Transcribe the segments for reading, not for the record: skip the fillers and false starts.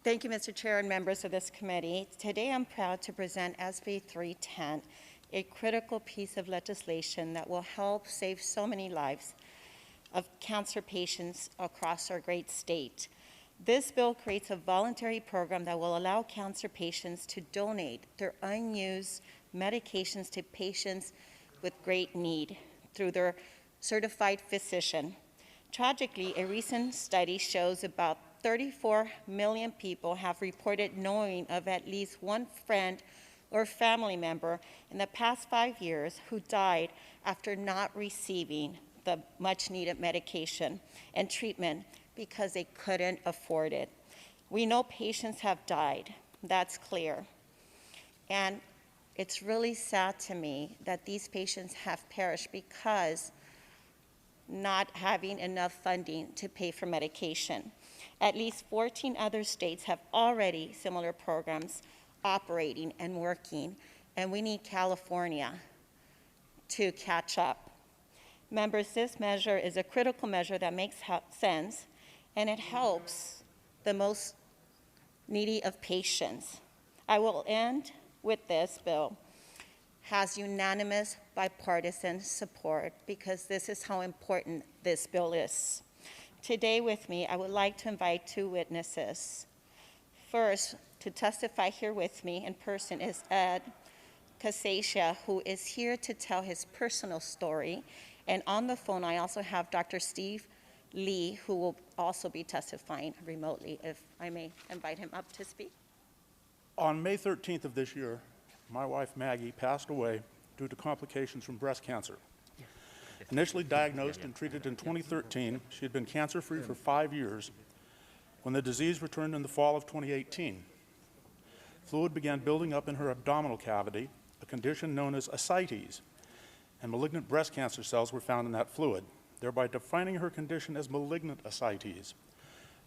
Thank you, Mr. Chair and members of this committee. Today I'm proud to present SB 310, a critical piece of legislation that will help save so many lives of cancer patients across our great state. This bill creates a voluntary program that will allow cancer patients to donate their unused medications to patients with great need through their certified physician. Tragically, a recent study shows about 34 million people have reported knowing of at least one friend or family member in the past 5 years who died after not receiving the much-needed medication and treatment because they couldn't afford it. We know patients have died, that's clear. And it's really sad to me that these patients have perished because not having enough funding to pay for medication. At least 14 other states have already similar programs operating and working, and we need California to catch up. Members, this measure is a critical measure that makes sense, and it helps the most needy of patients. I will end with this bill. Has unanimous bipartisan support because this is how important this bill is. Today with me, I would like to invite two witnesses. First, to testify here with me in person is Ed Casacia, who is here to tell his personal story. And on the phone, I also have Dr. Steve Lee, who will also be testifying remotely, if I may invite him up to speak. On May 13th of this year, my wife Maggie passed away due to complications from breast cancer. Initially diagnosed and treated in 2013, she had been cancer-free for 5 years when the disease returned in the fall of 2018. Fluid began building up in her abdominal cavity, a condition known as ascites, and malignant breast cancer cells were found in that fluid, thereby defining her condition as malignant ascites.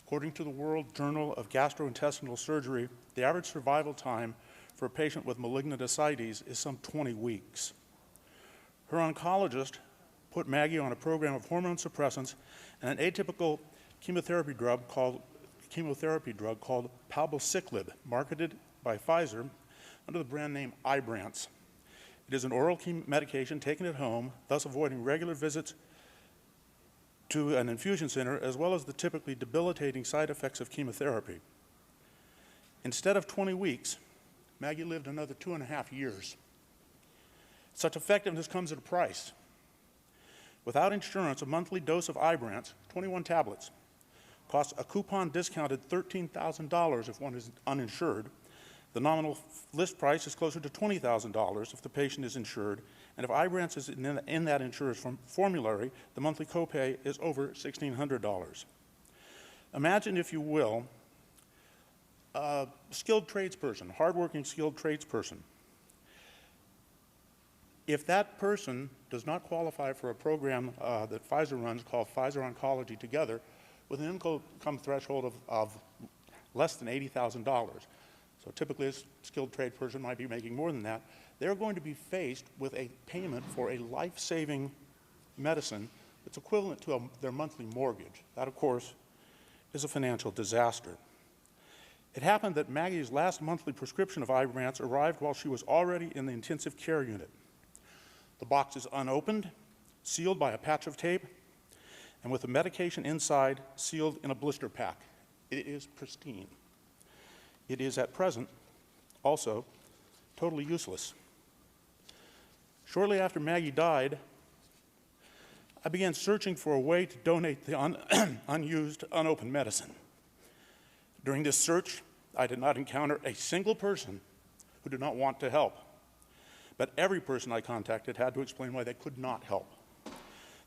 According to the World Journal of Gastrointestinal Surgery, the average survival time for a patient with malignant ascites is some 20 weeks. Her oncologist put Maggie on a program of hormone suppressants and an atypical chemotherapy drug called palbociclib, marketed by Pfizer under the brand name Ibrance. It is an oral medication taken at home, thus avoiding regular visits to an infusion center, as well as the typically debilitating side effects of chemotherapy. Instead of 20 weeks, Maggie lived another 2.5 years. Such effectiveness comes at a price. Without insurance, a monthly dose of Ibrance, 21 tablets, costs a coupon-discounted $13,000 if one is uninsured. The nominal list price is closer to $20,000 if the patient is insured, and if Ibrance is in that insurer's formulary, the monthly copay is over $1,600. Imagine, if you will, a skilled tradesperson, hardworking skilled tradesperson. If that person does not qualify for a program that Pfizer runs called Pfizer Oncology Together, with an income threshold of less than $80,000, so typically a skilled trade person might be making more than that, they're going to be faced with a payment for a life-saving medicine that's equivalent to their monthly mortgage. That, of course, is a financial disaster. It happened that Maggie's last monthly prescription of Ibrance arrived while she was already in the intensive care unit. The box is unopened, sealed by a patch of tape, and with the medication inside sealed in a blister pack. It is pristine. It is at present also totally useless. Shortly after Maggie died, I began searching for a way to donate the unused, unopened medicine. During this search, I did not encounter a single person who did not want to help. But every person I contacted had to explain why they could not help.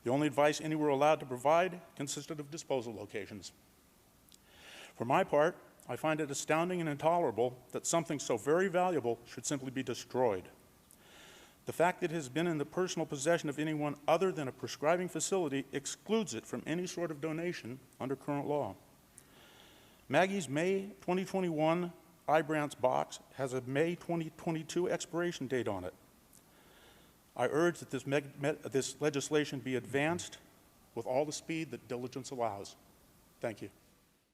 The only advice any were allowed to provide consisted of disposal locations. For my part, I find it astounding and intolerable that something so very valuable should simply be destroyed. The fact that it has been in the personal possession of anyone other than a prescribing facility excludes it from any sort of donation under current law. Maggie's May 2021 Ibrance box has a May 2022 expiration date on it. I urge that this legislation be advanced with all the speed that diligence allows. Thank you.